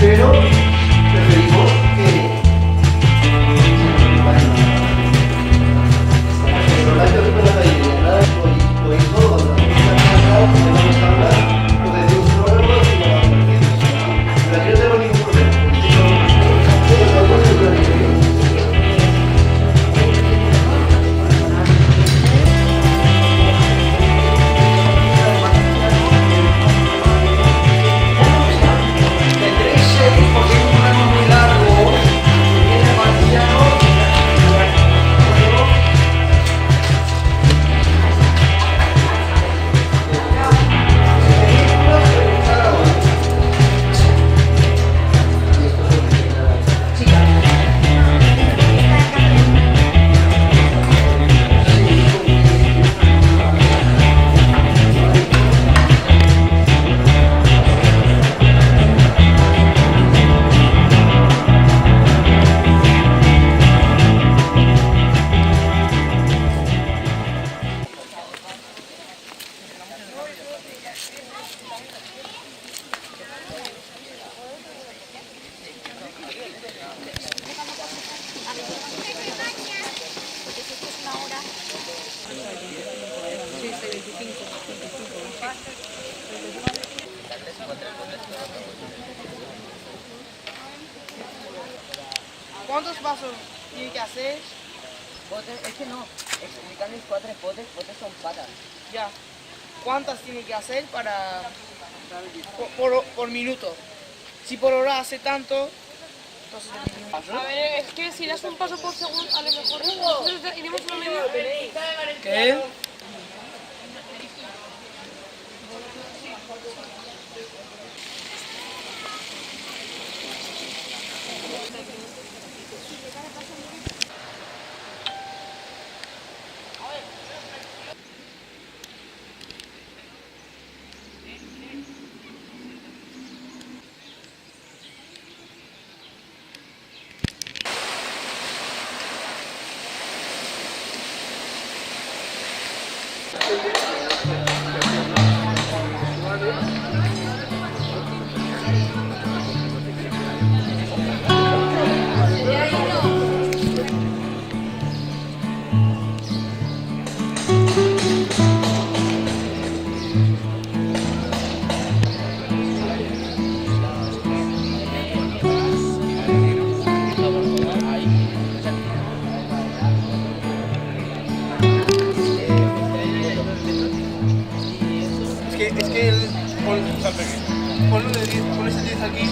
Pero preferimos que ¿Cuántos pasos tiene que hacer? Potes, es que no, explicarles cuatro potes, potes son patas. Ya. ¿Cuántas tiene que hacer para por minuto? Si por hora hace tanto, entonces A ver, es que si das un paso por segundo, a lo mejor nosotros iremos una media. ¿qué? Es que el ponlo de 10, pon ese 10 aquí.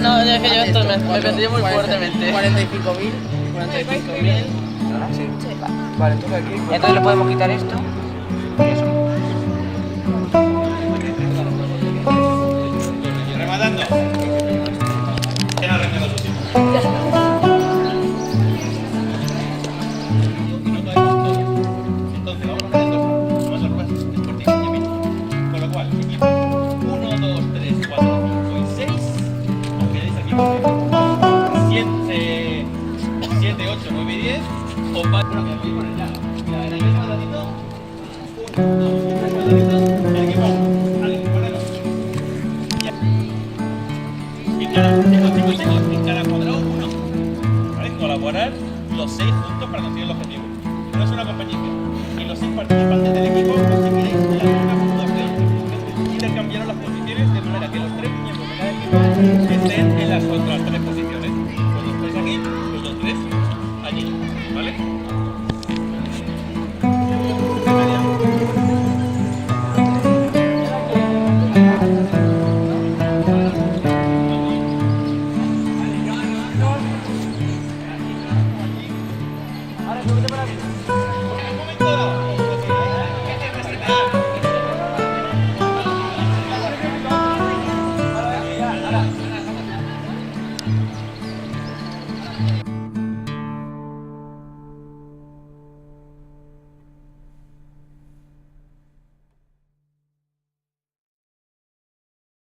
No, es que yo esto me perdí muy fuertemente. 45.000. Vale, entonces aquí. Entonces le podemos quitar esto. Rematando. ¿Quién ha arreglado su sitio? Entonces vamos a hacer dos. Vamos a hacer Sporting y Mini. Con lo cual, equipo 1, 2, 3, 4, 5 y 6. Os quedáis aquí con 7, 8, 9 y 10. Os vais. Bueno, que os voy a poner ya. Mira, en el mismo cuadradito. 1, 2, 3 cuadraditos. El equipo. Alguien, ponelo. En cada cuadrado uno. ¿Vale? Colaborar los 6 juntos para conseguir el objetivo. No es una compañía. Y los 6 participantes del equipo conseguiréis la Un momento. Que te resetear.